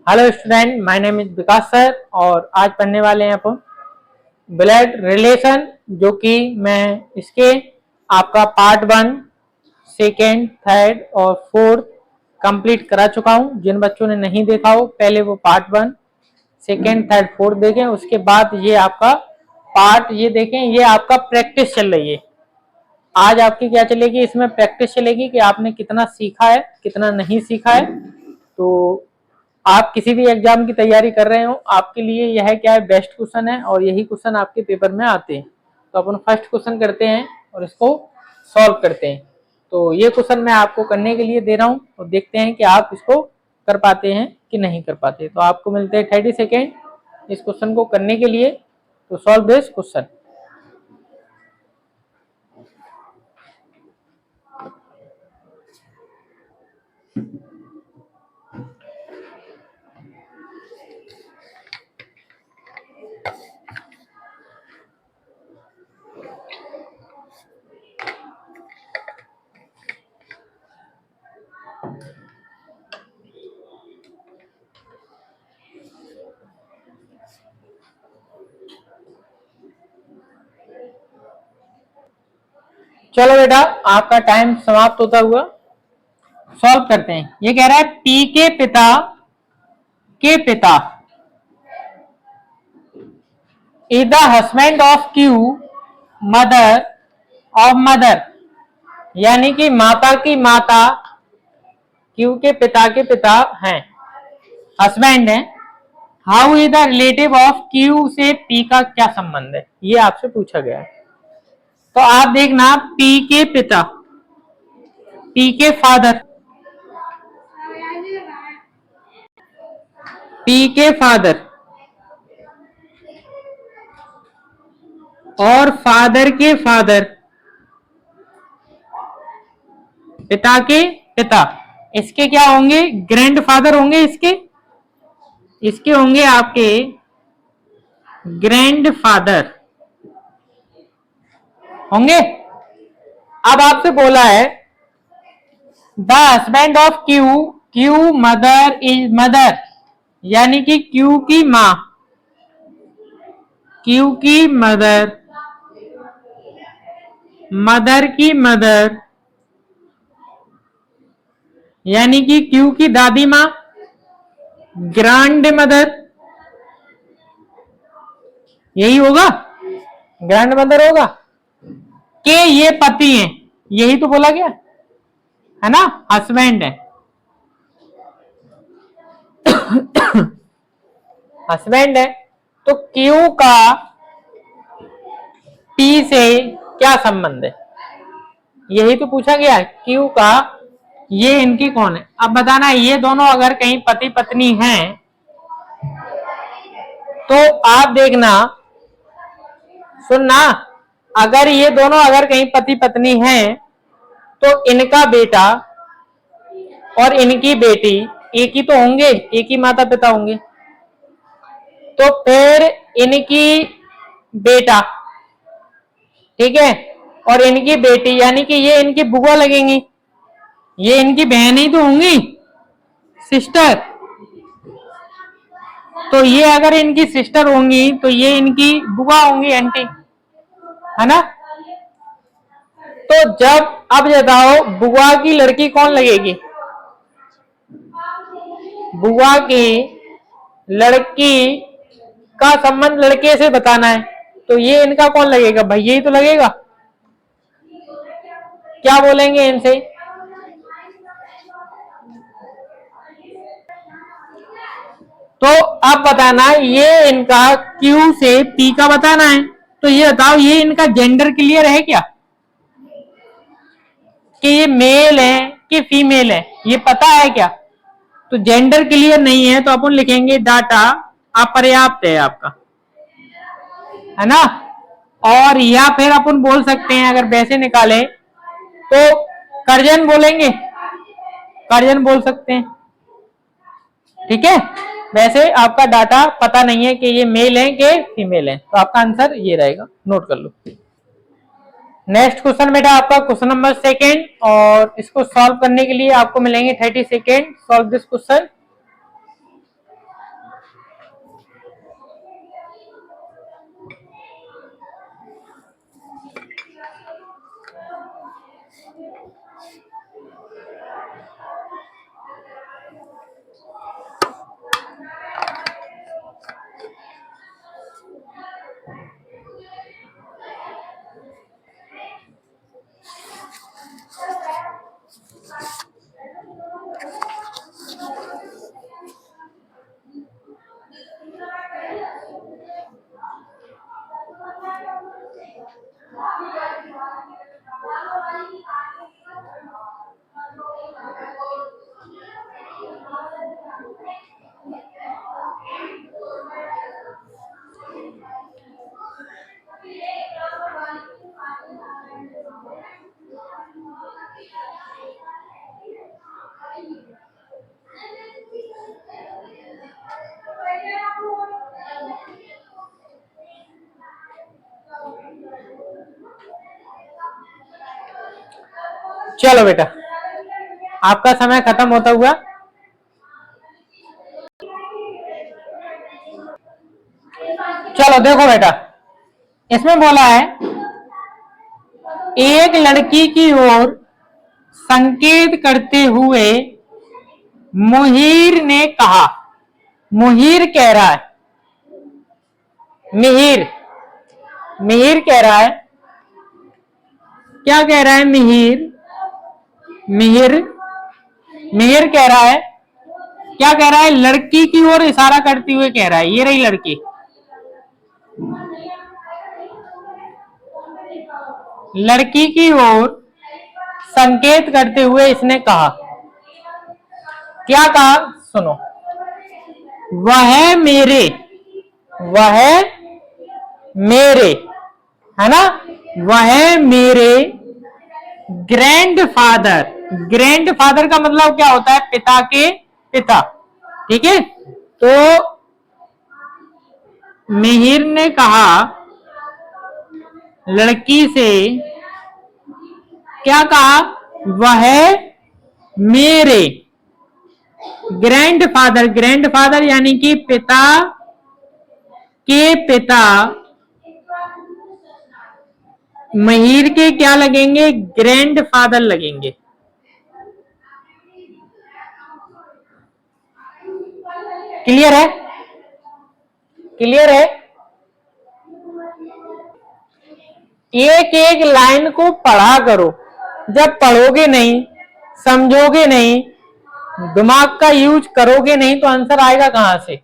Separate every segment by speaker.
Speaker 1: Hello student, my name is Vikas sir और आज पढ़ने वाले हैं अपन ब्लड रिलेशन, जो कि मैं इसके आपका पार्ट 1, सेकेंड, थर्ड और फोर्थ कंप्लीट करा चुका हूं। जिन बच्चों ने नहीं देखा हो पहले वो पार्ट 1, सेकेंड, थर्ड, फोर्थ देखें। उसके बाद ये आपका पार्ट ये देखें। ये आपका प्रैक्टिस चल रही है। आज आपकी क्या चलेगी, इसमें प्रैक्टिस चलेगी कि आपने कितना सीखा है, कितना नहीं सीखा है। तो आप किसी भी एग्जाम की तैयारी कर रहे हो, आपके लिए यह क्या है, बेस्ट क्वेश्चन है और यही क्वेश्चन आपके पेपर में आते हैं। तो अपन फर्स्ट क्वेश्चन करते हैं और इसको सॉल्व करते हैं। तो ये क्वेश्चन मैं आपको करने के लिए दे रहा हूं और देखते हैं कि आप इसको कर पाते हैं कि नहीं कर पाते। तो आपको मिलते हैं 30 सेकेंड इस क्वेश्चन को करने के लिए। तो सॉल्व दिस क्वेश्चन। चलो बेटा, आपका टाइम समाप्त होता हुआ सॉल्व करते हैं। ये कह रहा है पी के पिता is the husband of Q mother of mother, यानी कि माता की माता क्यू के पिता हैं, हस्बैंड हैं। How is the relative of Q से पी का क्या संबंध है, ये आपसे पूछा गया है। तो आप देखना, पी के पिता, पी के फादर, पी के फादर और फादर के फादर, पिता के पिता, इसके क्या होंगे, ग्रैंड फादर होंगे। इसके होंगे आपके ग्रैंड फादर होंगे। अब आपसे बोला है the husband of Q, Q mother is mother, यानी कि क्यू की मां, क्यू की मदर, मदर की मदर, यानी कि क्यू की दादी मां, ग्रैंड मदर, यही होगा, ग्रैंड मदर होगा। के ये पति हैं, यही तो बोला गया है ना, हस्बैंड है, हस्बैंड है। तो क्यू का पी से क्या संबंध है, यही तो पूछा गया है। क्यू का ये इनकी कौन है। अब बताना, ये दोनों अगर कहीं पति पत्नी हैं तो आप देखना, सुनना, अगर ये दोनों अगर कहीं पति पत्नी हैं तो इनका बेटा और इनकी बेटी एक ही तो होंगे, एक ही माता पिता होंगे। तो फिर इनकी बेटा, ठीक है, और इनकी बेटी, यानी कि ये इनकी बुआ लगेंगी, ये इनकी बहन ही तो होंगी, सिस्टर। तो ये अगर इनकी सिस्टर होंगी तो ये इनकी बुआ होंगी, आंटी, है ना। तो जब, अब बताओ, बुआ की लड़की कौन लगेगी, बुआ की लड़की का संबंध लड़के से बताना है, तो ये इनका कौन लगेगा, भैया ही तो लगेगा। क्या बोलेंगे इनसे, तो अब बताना, ये इनका क्यू से पी का बताना है। तो ये बताओ, ये इनका जेंडर क्लियर है क्या, कि ये मेल है कि फीमेल है, ये पता है क्या। तो जेंडर क्लियर नहीं है तो अपन लिखेंगे डाटा अपर्याप्त है आपका, है ना। और या फिर अपन बोल सकते हैं, अगर वैसे निकाले तो कर्जन बोलेंगे, कर्जन बोल सकते हैं, ठीक है। वैसे आपका डाटा पता नहीं है कि ये मेल है कि फीमेल है, तो आपका आंसर ये रहेगा, नोट कर लो। नेक्स्ट क्वेश्चन बेटा आपका क्वेश्चन नंबर 2 और इसको सॉल्व करने के लिए आपको मिलेंगे 30 सेकेंड। Solve this question. चलो बेटा, आपका समय खत्म होता हुआ। चलो देखो बेटा, इसमें बोला है एक लड़की की ओर संकेत करते हुए मुहीर ने कहा। मुहीर कह रहा है, मिहिर, मिहिर कह रहा है, क्या कह रहा है मिहिर? मिहिर, मिहिर कह रहा है, क्या कह रहा है? लड़की की ओर इशारा करते हुए कह रहा है, ये रही लड़की। लड़की की ओर संकेत करते हुए इसने कहा, क्या कहा? सुनो, वह मेरे, वह मेरे, है ना, वह मेरे ग्रैंडफादर, ग्रैंडफादर का मतलब क्या होता है? पिता के पिता, ठीक है। तो मिहिर ने कहा लड़की से, क्या कहा? वह मेरे ग्रैंडफादर, ग्रैंडफादर यानी कि पिता के पिता, मिहिर के क्या लगेंगे? ग्रैंडफादर लगेंगे। क्लियर है? क्लियर है? एक एक लाइन को पढ़ा करो। जब पढ़ोगे नहीं, समझोगे नहीं, दिमाग का यूज करोगे नहीं तो आंसर आएगा कहां से?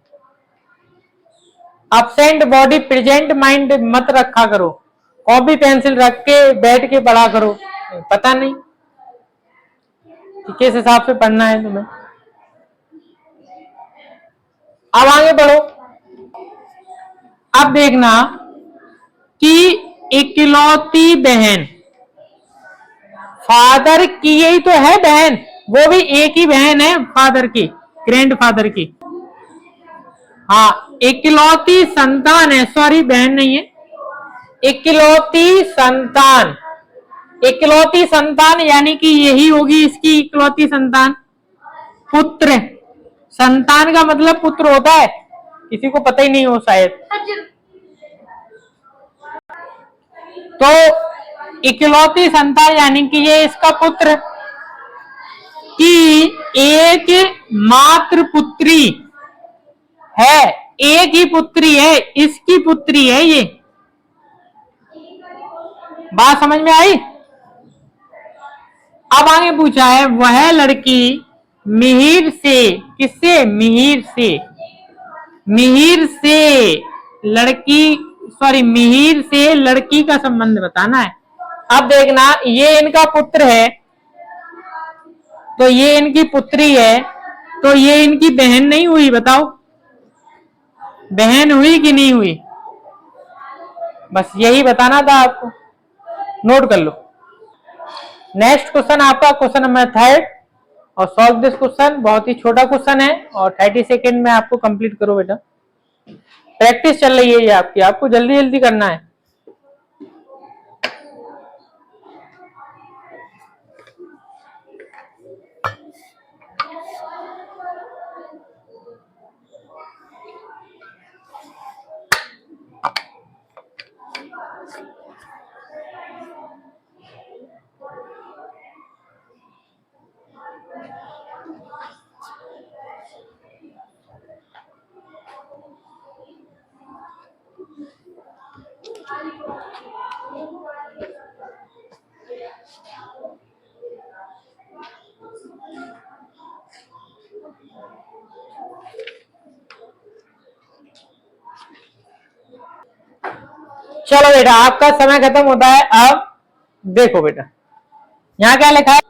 Speaker 1: अब्सेंट बॉडी प्रेजेंट माइंड मत रखा करो। कॉपी पेंसिल रख के बैठ के पढ़ा करो, पता नहीं किस हिसाब से पढ़ना है तुम्हें। अब आगे बढ़ो। अब देखना कि इकलौती बहन, फादर की यही तो है बहन, वो भी एक ही बहन है फादर की, ग्रैंडफादर की। हाँ, इकलौती संतान है, सॉरी बहन नहीं है, इकलौती संतान। इकलौती संतान यानी कि यही होगी इसकी इकलौती संतान, पुत्र। संतान का मतलब पुत्र होता है, किसी को पता ही नहीं हो शायद। तो इकलौती संतान यानी कि ये इसका पुत्र की एक मात्र पुत्री है, एक ही पुत्री है, इसकी पुत्री है ये। बात समझ में आई? अब आगे पूछा है वह लड़की मिहिर से, किससे? मिहिर से, मिहिर से लड़की, सॉरी मिहिर से लड़की का संबंध बताना है। अब देखना, ये इनका पुत्र है, तो ये इनकी पुत्री है, तो ये इनकी बहन नहीं हुई? बताओ, बहन हुई कि नहीं हुई? बस यही बताना था आपको, नोट कर लो। नेक्स्ट क्वेश्चन आपका क्वेश्चन नंबर 3 और सॉल्व दिस क्वेश्चन। बहुत ही छोटा क्वेश्चन है और 30 सेकेंड में आपको कंप्लीट करो बेटा। प्रैक्टिस चल रही है ये आपकी, आपको जल्दी जल्दी करना है। चलो बेटा, आपका समय खत्म होता है। अब देखो बेटा, यहां क्या लिखा है?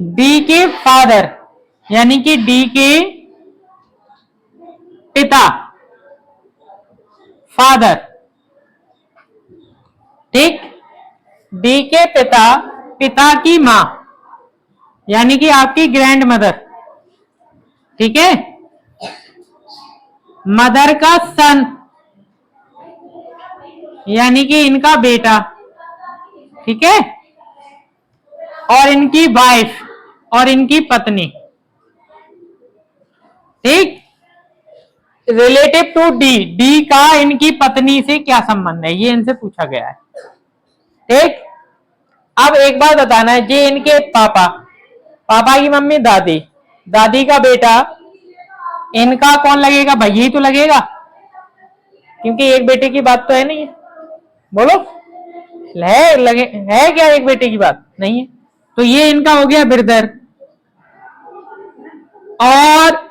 Speaker 1: डी के फादर यानी कि डी के पिता, फादर, ठीक। डी के पिता, पिता की मां यानी कि आपकी ग्रैंड मदर, ठीक है। मदर का सन यानी कि इनका बेटा, ठीक है। और इनकी वाइफ और इनकी पत्नी। ठीक, रिलेटिव टू डी, डी का इनकी पत्नी से क्या संबंध है, ये इनसे पूछा गया है। ठीक, अब एक बात बताना है, ये इनके पापा, पापा की मम्मी दादी, दादी का बेटा, इनका कौन लगेगा भाई, यही तो लगेगा, क्योंकि एक बेटे की बात तो है नहीं है। बोलो, है लगे है क्या एक बेटे की बात नहीं है, तो ये इनका हो गया ब्रदर। और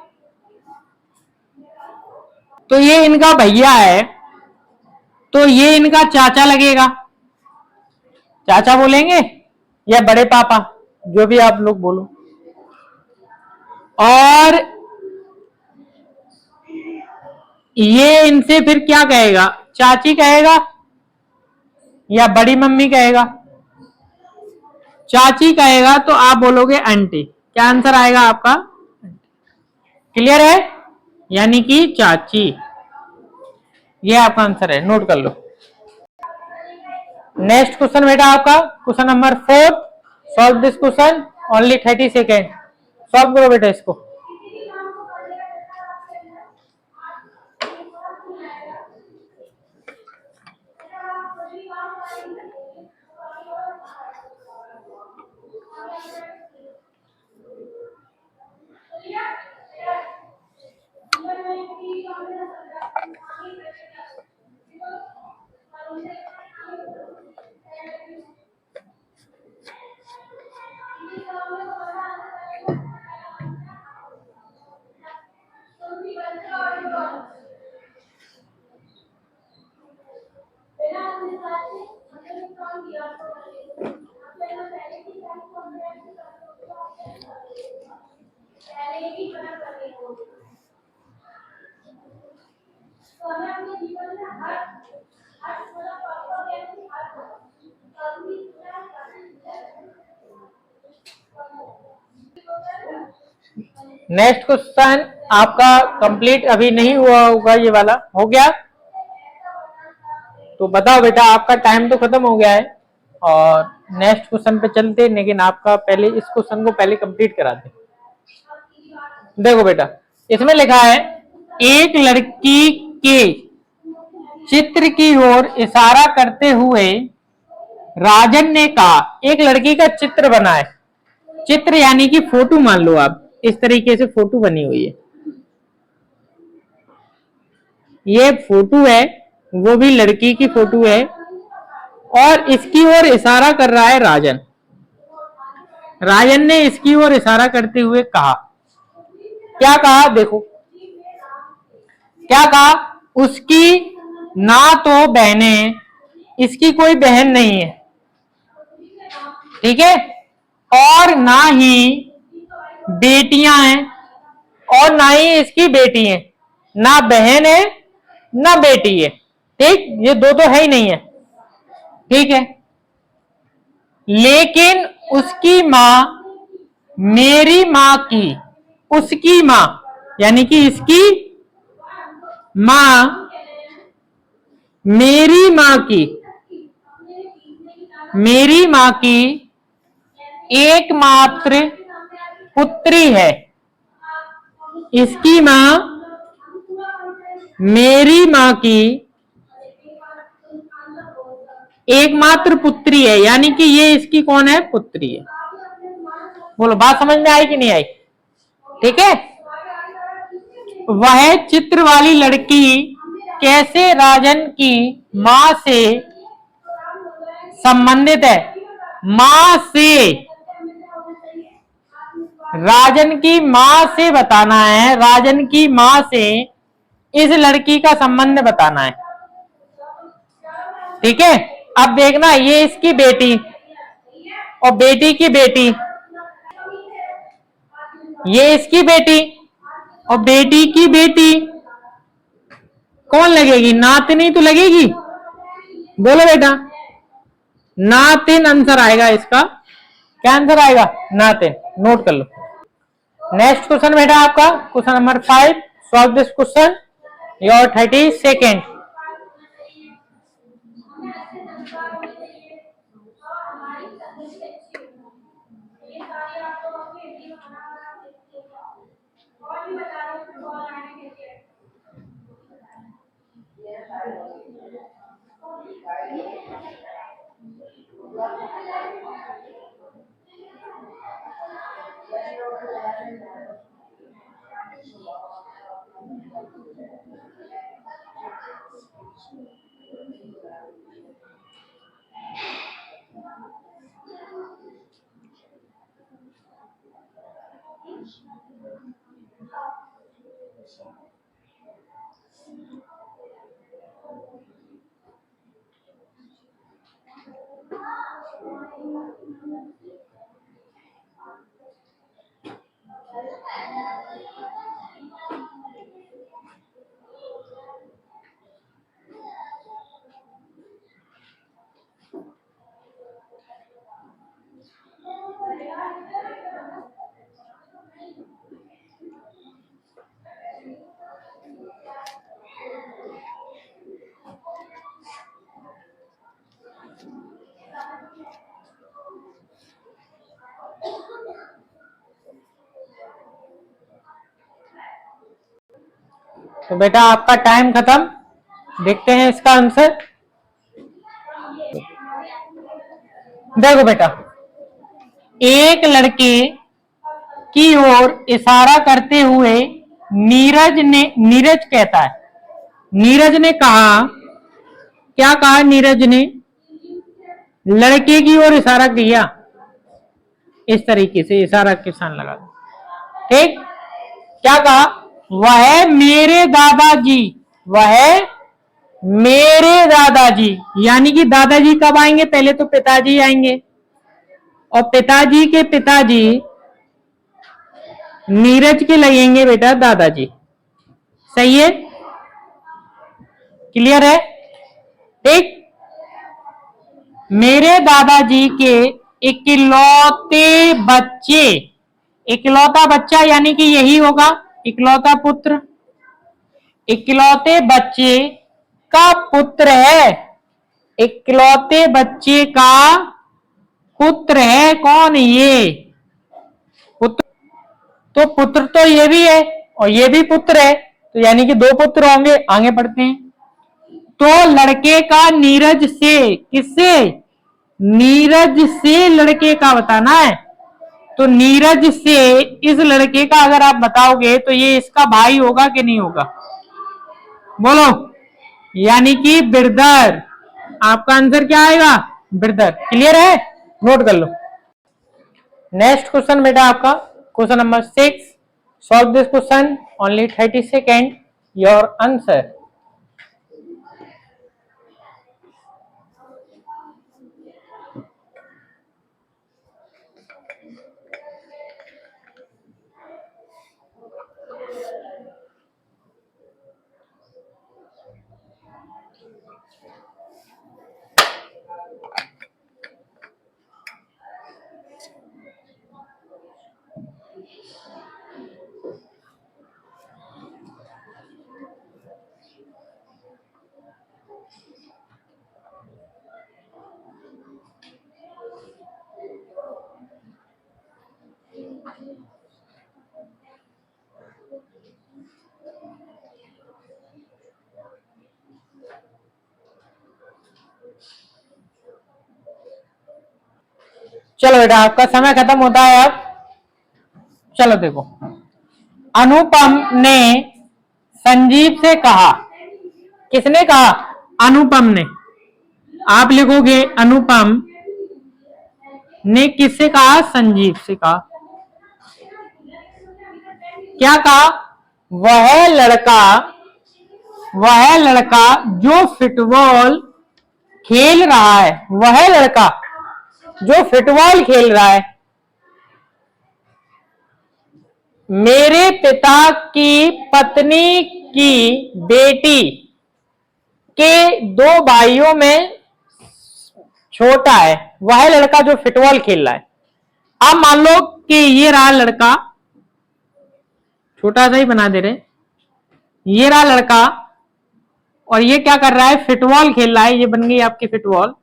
Speaker 1: तो ये इनका भैया है, तो ये इनका चाचा लगेगा, चाचा बोलेंगे या बड़े पापा, जो भी आप लोग बोलो। और ये इनसे फिर क्या कहेगा, चाची कहेगा या बड़ी मम्मी कहेगा, चाची कहेगा तो आप बोलोगे आंटी। क्या आंसर आएगा आपका, क्लियर है, यानी कि चाची, ये आपका आंसर है, नोट कर लो। नेक्स्ट क्वेश्चन बेटा आपका question number 4, solve this question, only 30 second, solve करो बेटा इसको। नेक्स्ट क्वेश्चन आपका कंप्लीट अभी नहीं हुआ होगा, ये वाला हो गया, तो बताओ बेटा, आपका टाइम तो खत्म हो गया है और नेक्स्ट क्वेश्चन पे चलते, लेकिन आपका पहले इस क्वेश्चन को पहले कंप्लीट करा दे। देखो बेटा, इसमें लिखा है एक लड़की के चित्र की ओर इशारा करते हुए राजन ने कहा, एक लड़की का चित्र बना है, चित्र यानी कि फोटो मान लो आप, इस तरीके से फोटो बनी हुई है, ये फोटो है, वो भी लड़की की फोटो है, और इसकी ओर इशारा कर रहा है राजन। राजन ने इसकी ओर इशारा करते हुए कहा, क्या कहा देखो, क्या कहा, उसकी ना तो बहनें, इसकी कोई बहन नहीं है, ठीक है, और ना ही बेटियां हैं, और ना ही इसकी बेटी है, ना बहन है ना बेटी है, ठीक, ये दो तो है ही नहीं है, ठीक है, लेकिन उसकी मां मेरी मां की, उसकी मां यानी कि इसकी मां मेरी मां की एकमात्र पुत्री है, इसकी मां मेरी मां की एकमात्र पुत्री है, यानी कि ये इसकी कौन है, पुत्री है। बोलो, बात समझ में आई कि नहीं आई, ठीक है। वह चित्र वाली लड़की कैसे राजन की मां से संबंधित है, मां से, राजन की मां से बताना है, राजन की मां से इस लड़की का संबंध बताना है, ठीक है। अब देखना, ये इसकी बेटी और बेटी की बेटी, ये इसकी बेटी और बेटी की बेटी कौन लगेगी, नातिनी तो लगेगी, बोलो बेटा, नातिन आंसर आएगा इसका, क्या आंसर आएगा, नातिन, नोट कर लो। नेक्स्ट क्वेश्चन बेटा आपका question number 5, solve this question, your 30 second. तो बेटा आपका टाइम खत्म। देखते हैं इसका आंसर। देखो बेटा, एक लड़के की ओर इशारा करते हुए नीरज कहता है, नीरज ने कहा, क्या कहा नीरज ने? लड़के की ओर इशारा किया, इस तरीके से इशारा के साथ लगा। ठीक, क्या कहा? वह मेरे दादाजी, वह मेरे दादाजी, यानी कि दादाजी कब आएंगे? पहले तो पिताजी आएंगे, और पिताजी के पिताजी नीरज के लगेंगे बेटा दादाजी। सही है? क्लियर है? ठीक, मेरे दादाजी के इकलौते बच्चे, इकलौता बच्चा यानी कि यही होगा इकलौता पुत्र, इकलौते बच्चे का पुत्र है, इकलौते बच्चे का पुत्र है। कौन? ये पुत्र। तो पुत्र तो ये भी है और ये भी पुत्र है, तो यानी कि दो पुत्र होंगे। आगे बढ़ते हैं। तो लड़के का नीरज से, किससे? नीरज से लड़के का बताना है। तो नीरज से इस लड़के का अगर आप बताओगे तो ये इसका भाई होगा कि नहीं होगा? बोलो। यानी कि ब्रदर। आपका आंसर क्या आएगा? ब्रदर। क्लियर है? नोट कर लो। नेक्स्ट क्वेश्चन बेटा आपका question number 6। Solve this question, only 30 second, your answer. चलो बेटा आपका समय खत्म होता है अब। चलो देखो, अनुपम ने संजीव से कहा। किसने कहा? अनुपम ने। आप लिखोगे अनुपम ने किससे कहा? संजीव से कहा। क्या कहा? वह लड़का जो फुटबॉल खेल रहा है, वह लड़का जो फुटबॉल खेल रहा है मेरे पिता की पत्नी की बेटी के दो भाइयों में छोटा है, वह लड़का जो फुटबॉल खेल रहा है। अब मान लो कि ये रहा लड़का, छोटा सा ही बना दे रहे, ये रहा लड़का और ये क्या कर रहा है? फुटबॉल खेल रहा है। ये बन गई आपकी फुटबॉल।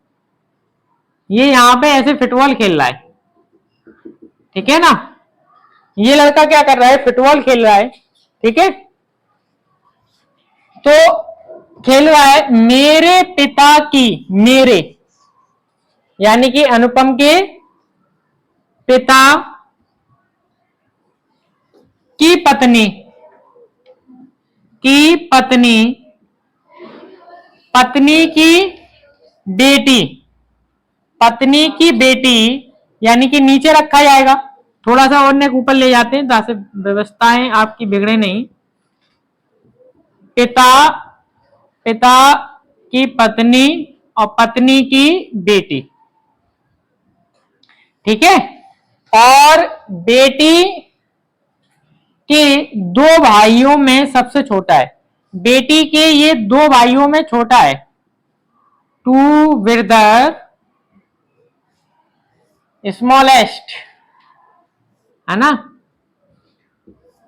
Speaker 1: ये यहां पे ऐसे फुटबॉल खेल रहा है, ठीक है ना? ये लड़का क्या कर रहा है? फुटबॉल खेल रहा है, ठीक है? तो खेल रहा है मेरे पिता की, मेरे यानी कि अनुपम के पिता की पत्नी पत्नी की बेटी यानी कि नीचे रखा जाएगा। थोड़ा सा और नेक ऊपर ले जाते हैं ताकि व्यवस्थाएं आपकी बिगड़े नहीं। पिता, पिता की पत्नी और पत्नी की बेटी, ठीक है। और बेटी के दो भाइयों में सबसे छोटा है, बेटी के ये दो भाइयों में छोटा है, टू ब्रदर स्मॉलेस्ट, है ना,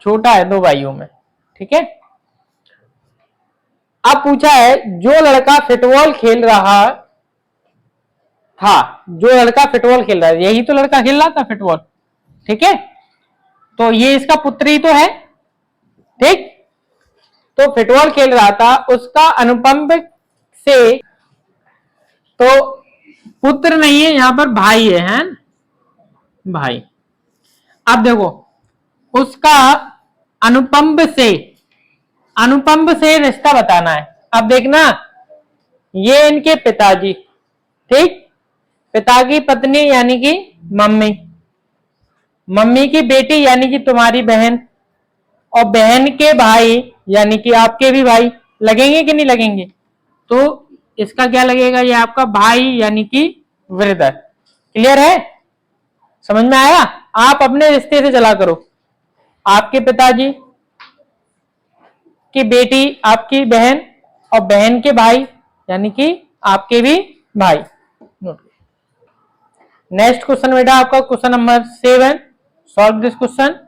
Speaker 1: छोटा है दो भाइयों में, ठीक है। अब पूछा है जो लड़का फुटबॉल खेल रहा था, जो लड़का फुटबॉल खेल रहा है, यही तो लड़का खेल रहा था फुटबॉल, ठीक है। तो ये इसका पुत्र ही तो है, ठीक। तो फुटबॉल खेल रहा था, उसका अनुपम से, तो पुत्र नहीं है यहां पर, भाई है भाई। अब देखो उसका अनुपम से, अनुपम से रिश्ता बताना है। अब देखना, ये इनके पिताजी, ठीक, पिता की पत्नी यानी कि मम्मी, मम्मी की बेटी यानी कि तुम्हारी बहन, और बहन के भाई यानी कि आपके भी भाई, लगेंगे कि नहीं लगेंगे? तो इसका क्या लगेगा, ये आपका भाई यानी कि ब्रदर। क्लियर है, समझ में आया? आप अपने रिश्ते से चला करो, आपके पिताजी की बेटी आपकी बहन, और बहन के भाई यानी कि आपके भी भाई। नेक्स्ट क्वेश्चन बेटा आपका question number 7, solve this question.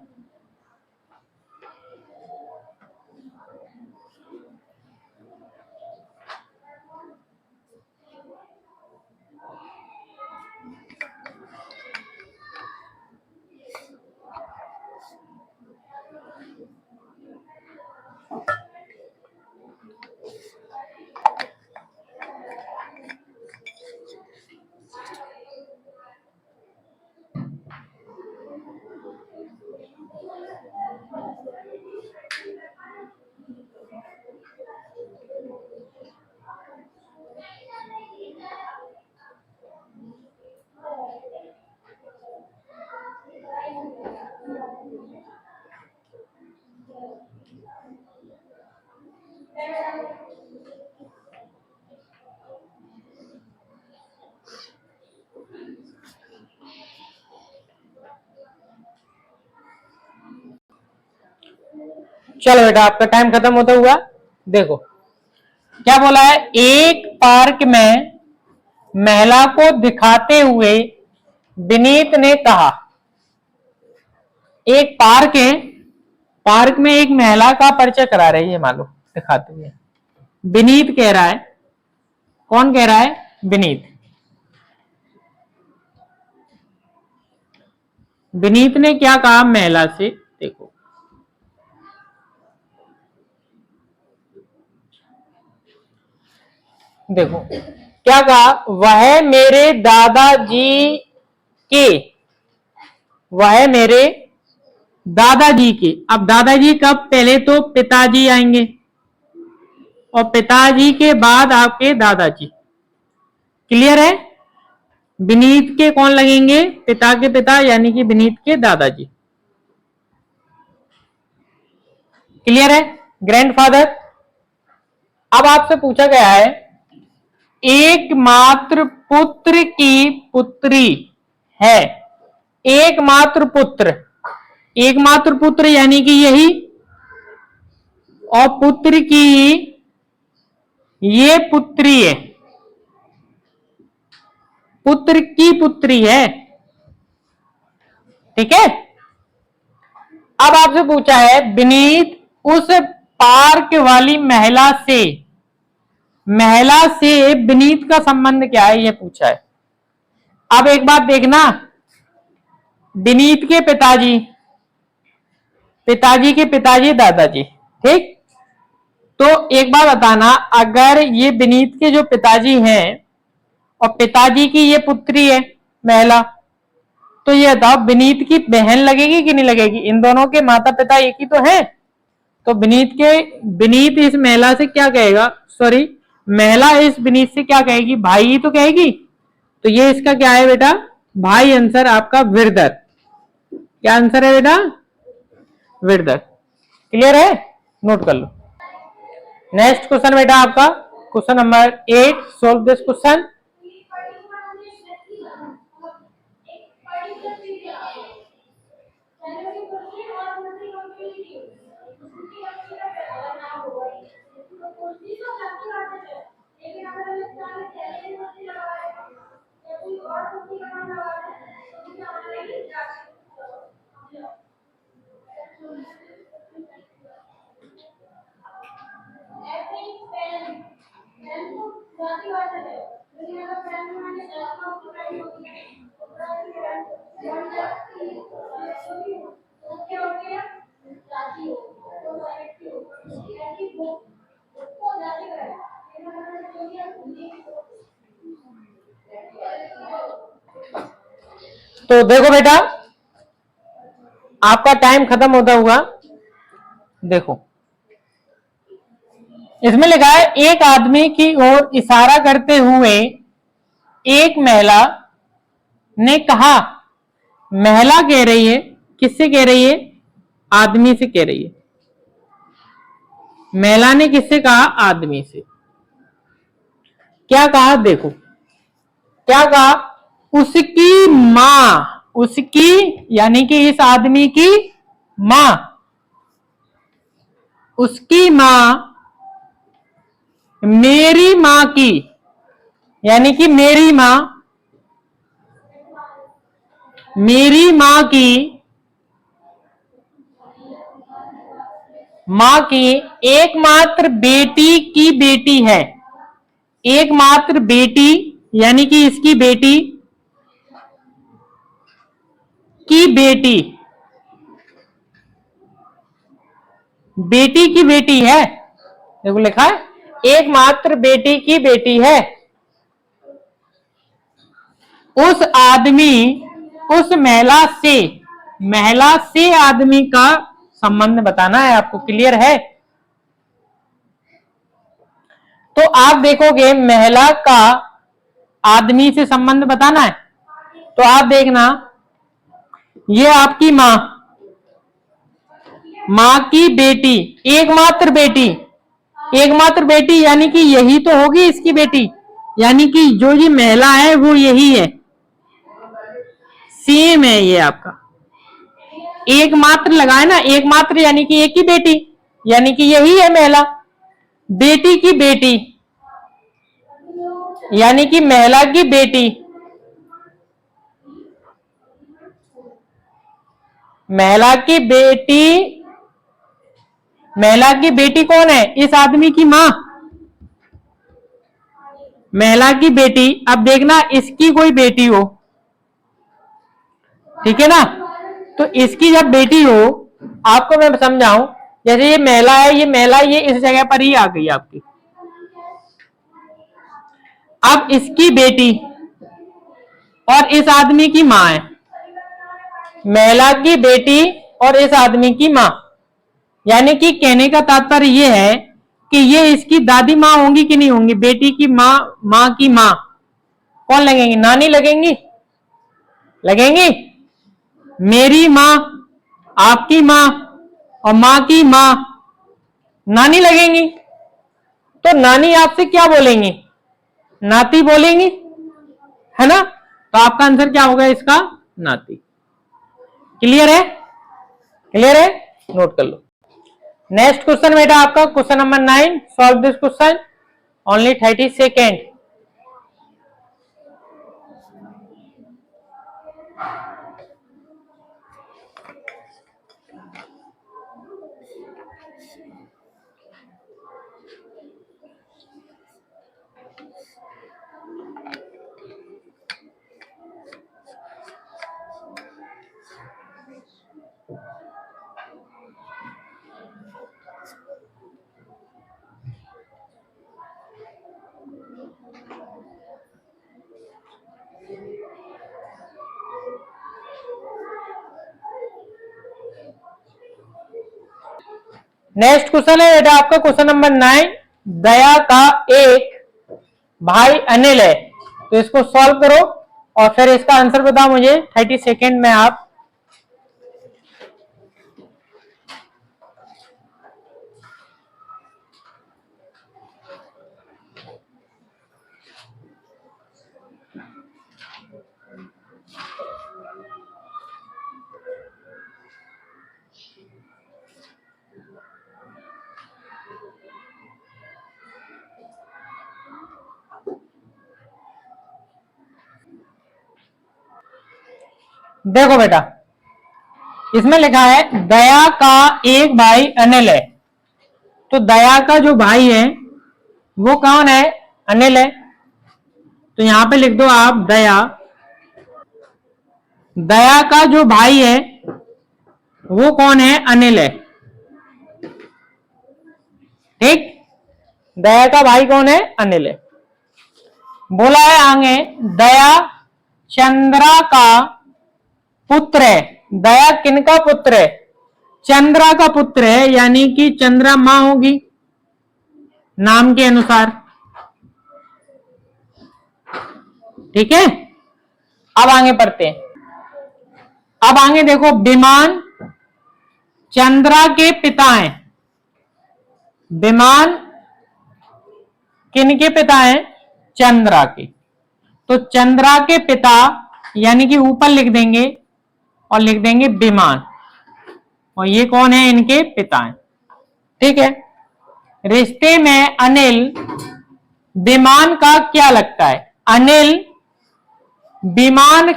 Speaker 1: चलो बेटा आपका टाइम खत्म होता हुआ। देखो क्या बोला है, एक पार्क में महिला को दिखाते हुए विनीत ने कहा, एक पार्क है, पार्क में एक महिला का परिचय करा रही है मान लो दिखाते हुए, विनीत कह रहा है, कौन कह रहा है, विनीत। विनीत ने क्या कहा महिला से, देखो देखो क्या कहा, वह मेरे दादाजी के, वह मेरे दादाजी के। अब दादाजी कब, पहले तो पिताजी आएंगे और पिताजी के बाद आपके दादाजी। क्लियर है, विनीत के कौन लगेंगे, पिता के पिता यानी कि विनीत के दादाजी। क्लियर है, ग्रैंडफादर। अब आपसे पूछा गया है एकमात्र पुत्र की पुत्री है, एकमात्र पुत्र, एकमात्र पुत्र यानी कि यही, और पुत्र की ये पुत्री है, पुत्र की पुत्री है, ठीक है। अब आपसे पूछा है विनीत उस पार्क वाली महिला से, महिला से विनीत का संबंध क्या है, यह पूछा है। अब एक बात देखना, विनीत के पिताजी, पिताजी के पिताजी दादाजी, ठीक। तो एक बात बताना, अगर ये विनीत के जो पिताजी हैं और पिताजी की ये पुत्री है महिला, तो ये बताओ विनीत की बहन लगेगी कि नहीं लगेगी, इन दोनों के माता पिता एक ही तो हैं। तो विनीत इस महिला से क्या कहेगा, सॉरी महिला इस विनीत से क्या कहेगी, भाई ही तो कहेगी। तो ये इसका क्या है बेटा, भाई आंसर आपका ब्रदर। क्या आंसर है बेटा, ब्रदर। क्लियर है, नोट कर लो। नेक्स्ट क्वेश्चन बेटा आपका question number 8, solve this question. तो देखो बेटा आपका टाइम खत्म होता हुआ, देखो इसमें लिखा है एक आदमी की ओर इशारा करते हुए एक महिला ने कहा, महिला कह रही है, किससे कह रही है? आदमी से कह रही है। महिला ने किससे कहा? आदमी से। क्या कहा? देखो क्या कहा? उसकी मां, उसकी यानी कि इस आदमी की मां, उसकी मां मेरी मां की, यानी कि मेरी मां, मेरी मां की, मां की एकमात्र बेटी की बेटी है। एकमात्र बेटी यानी कि इसकी बेटी की बेटी, बेटी की बेटी है। देखो लिखा है एकमात्र बेटी की बेटी है। उस आदमी, उस महिला से आदमी का संबंध बताना है आपको। क्लियर है? तो आप देखोगे महिला का आदमी से संबंध बताना है, तो आप देखना ये आपकी मां, मां की बेटी, एकमात्र बेटी, एकमात्र बेटी यानी कि यही तो होगी इसकी बेटी, यानी कि जो ये महिला है वो यही है, सेम है ये आपका। एकमात्र लगाए ना, एकमात्र यानी कि एक ही बेटी, यानी कि यही है महिला। बेटी की बेटी यानी कि महिला की बेटी, महिला की बेटी, महिला की बेटी कौन है? इस आदमी की मां, महिला की बेटी। अब देखना इसकी कोई बेटी हो, ठीक है ना, तो इसकी जब बेटी हो, आपको मैं समझाऊं, जैसे ये महिला है, ये महिला ये इस जगह पर ही आ गई आपकी। अब इसकी बेटी और इस आदमी की मां है, महिला की बेटी और इस आदमी की मां, यानी कि कहने का तात्पर्य यह है कि ये इसकी दादी मां होंगी कि नहीं होंगी? बेटी की मां, मां की मां कौन लगेंगी? नानी लगेंगी, लगेंगी। मेरी मां, आपकी मां और मां की मां नानी लगेंगी। तो नानी आपसे क्या बोलेंगी? नाती बोलेंगी, है ना? तो आपका आंसर क्या होगा इसका? नाती। क्लियर है? क्लियर है? नोट कर लो। नेक्स्ट क्वेश्चन बेटा आपका question number 9, solve this question, only 30 second. Next question है बेटा आपका क्वेश्चन नंबर 9, दया का एक भाई अनिल है, तो इसको सॉल्व करो और फिर इसका आंसर बताओ मुझे 30 सेकेंड में आप। देखो बेटा, इसमें लिखा है दया का एक भाई अनिल है। तो दया का जो भाई है वो कौन है? अनिल है। तो यहां पे लिख दो आप दया। दया का जो भाई है वो कौन है? अनिल है। ठीक, दया का भाई कौन है? अनिल है। बोला है आगे दया चंद्रा का पुत्र है। दया किनका पुत्र है? चंद्रा का पुत्र है, यानी कि चंद्रा मां होगी नाम के अनुसार। ठीक है, अब आगे पढ़ते हैं। अब आगे देखो, विमान चंद्रा के पिता हैं। विमान किनके पिता हैं? चंद्रा के। तो चंद्रा के पिता यानी कि ऊपर लिख देंगे और लिख देंगे विमान, और ये कौन है? इनके पिता हैं। ठीक है, रिश्ते में अनिल विमान का क्या लगता है? अनिल विमान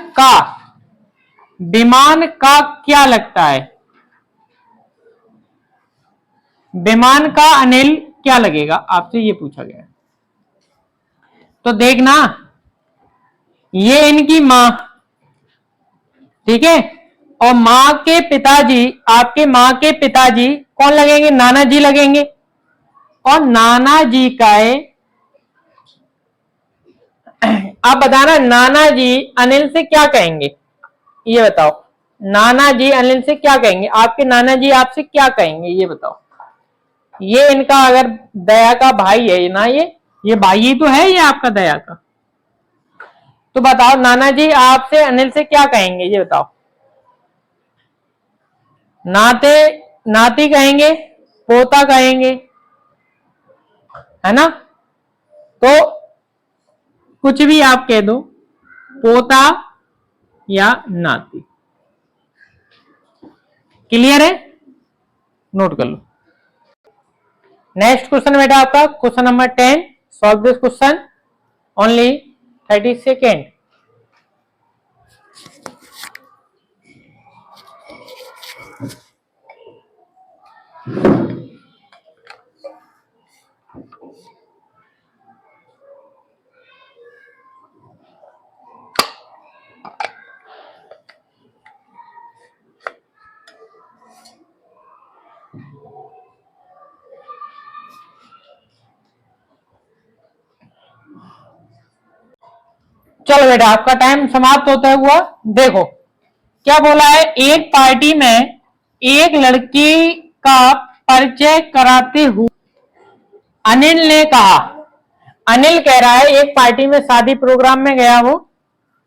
Speaker 1: का क्या लगता है? विमान का अनिल क्या लगेगा? आपसे ये पूछा गया। तो देखना, ये इनकी मां, ठीक है, और मां के पिताजी, आपके मां के पिताजी कौन लगेंगे? नाना जी लगेंगे। और नाना जी का है, आप बताना नाना जी अनिल से क्या कहेंगे? ये बताओ, नाना जी अनिल से क्या कहेंगे? आपके नाना जी आपसे क्या कहेंगे? ये बताओ। ये इनका अगर दया का भाई है ना, ये भाई ही तो है ये आपका दया का। तो बताओ नाना जी आपसे अनिल से क्या कहेंगे? ये बताओ। नाते नाती कहेंगे, पोता कहेंगे, है ना? तो कुछ भी आप कह दो, पोता या नाती। क्लियर है? नोट कर लो। नेक्स्ट क्वेश्चन बेटा आपका question number 10। Solve this question, only 30 second. चलो बेटा, आपका टाइम समाप्त होता हुआ। देखो क्या बोला है, एक पार्टी में एक लड़की का परिचय कराते हुए अनिल ने कहा, अनिल कह रहा है एक पार्टी में शादी प्रोग्राम में गया वो,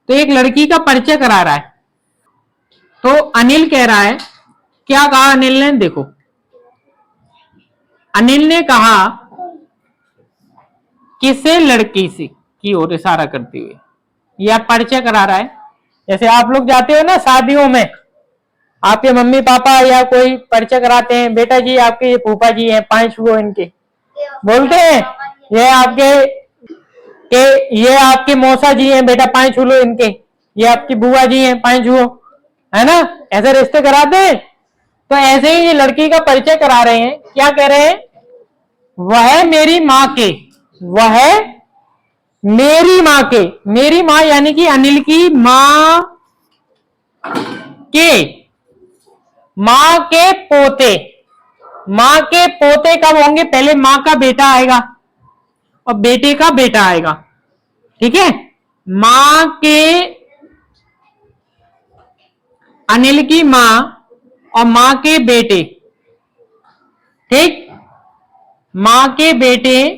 Speaker 1: तो एक लड़की का परिचय करा रहा है। तो अनिल कह रहा है, क्या कहा अनिल ने? देखो, अनिल ने कहा किसे? लड़की से की ओर इशारा करते हुए, या परिचय करा रहा है। जैसे आप लोग जाते हो ना शादियों में, आपके मम्मी पापा या कोई परिचय कराते हैं, बेटा जी आपके ये फूफा जी हैं, 5 छुओ इनके, बोलते हैं ये आपके मौसा जी हैं, बेटा 5 छू लो इनके, ये आपकी बुआ जी हैं, 5 छुओ, है ना? ऐसे रिश्ते कराते हैं। तो ऐसे ही ये लड़की का परिचय करा रहे हैं। क्या कह रहे हैं? वह मेरी माँ के, वह मेरी माँ के, मेरी माँ यानी कि अनिल की माँ के, माँ के पोते। माँ के पोते कब होंगे? पहले माँ का बेटा आएगा और बेटे का बेटा आएगा। ठीक है, माँ के, अनिल की माँ और माँ के बेटे, ठीक, माँ के बेटे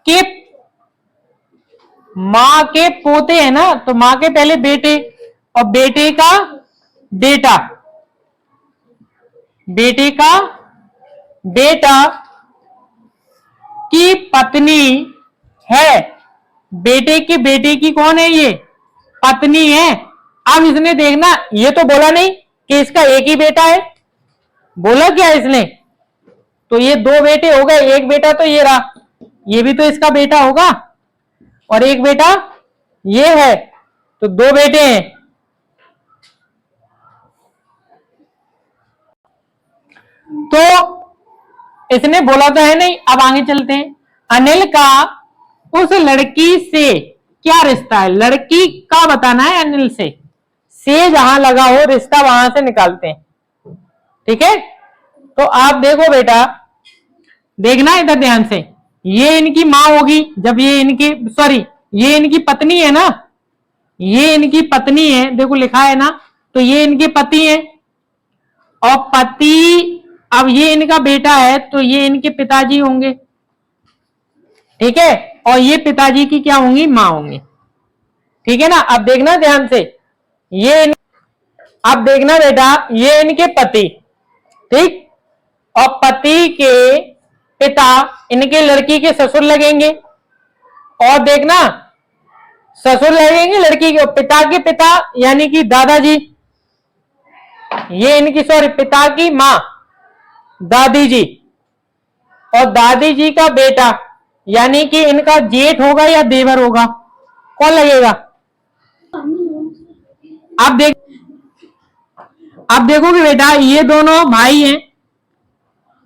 Speaker 1: के, माँ के पोते है ना, तो माँ के पहले बेटे और बेटे का बेटा, बेटे का बेटा की पत्नी है। बेटे के बेटे की कौन है? ये पत्नी है। अब इसने देखना, ये तो बोला नहीं कि इसका एक ही बेटा है, बोला क्या इसने? तो ये 2 बेटे हो गए, एक बेटा तो ये रहा, ये भी तो इसका बेटा होगा, और एक बेटा ये है, तो 2 बेटे हैं। तो इसने बोला तो है नहीं। अब आगे चलते हैं। अनिल का उस लड़की से क्या रिश्ता है, लड़की का बताना है अनिल से जहां लगा हो रिश्ता वहां से निकालते हैं। ठीक है, तो आप देखो बेटा, देखना इधर ध्यान से। ये इनकी माँ होगी, जब ये इनकी सॉरी ये इनकी पत्नी है ना, ये इनकी पत्नी है, देखो लिखा है ना, तो ये इनके पति है और पति, अब ये इनका बेटा है तो ये इनके पिताजी होंगे। ठीक है, और ये पिताजी की क्या होंगी, मां होंगी। ठीक है ना, अब देखना ध्यान से, अब देखना बेटा, ये इनके पति, ठीक, और पति के पिता इनके लड़की के ससुर लगेंगे। और देखना, ससुर लगेंगे लड़की के, पिता के पिता यानी कि दादाजी, ये इनकी सॉरी पिता की मां दादी जी, और दादी जी का बेटा यानी कि इनका जेठ होगा या देवर होगा, कौन लगेगा। अब देखोगे बेटा, ये दोनों भाई हैं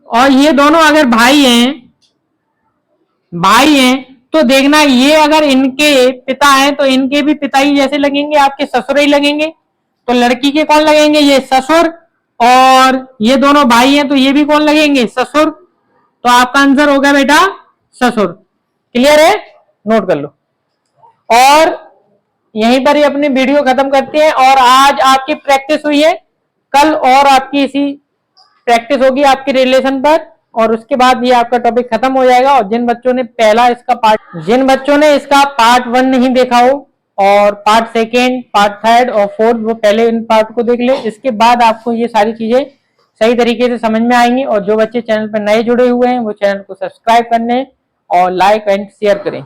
Speaker 1: और ये दोनों अगर भाई हैं तो देखना, ये अगर इनके पिता हैं तो इनके भी पिता ही जैसे लगेंगे, आपके ससुर ही लगेंगे। तो लड़की के कौन लगेंगे, ये ससुर, और ये दोनों भाई हैं तो ये भी कौन लगेंगे, ससुर। तो आपका आंसर होगा बेटा ससुर। क्लियर है, नोट कर लो। और यहीं पर ही अपनी वीडियो खत्म करते हैं। और आज आपकी प्रैक्टिस हुई है, कल और आपकी इसी प्रैक्टिस होगी आपके रिलेशन पर, और उसके बाद ये आपका टॉपिक खत्म हो जाएगा। और जिन बच्चों ने इसका पार्ट 1 नहीं देखा हो और पार्ट 2, पार्ट 3 और 4, वो पहले इन पार्ट को देख ले। इसके बाद आपको ये सारी चीजें सही तरीके से समझ में आएंगी। और जो बच्चे चैनल पर नए जुड़े हुए हैं वो चैनल को सब्सक्राइब करने और लाइक एंड शेयर करें।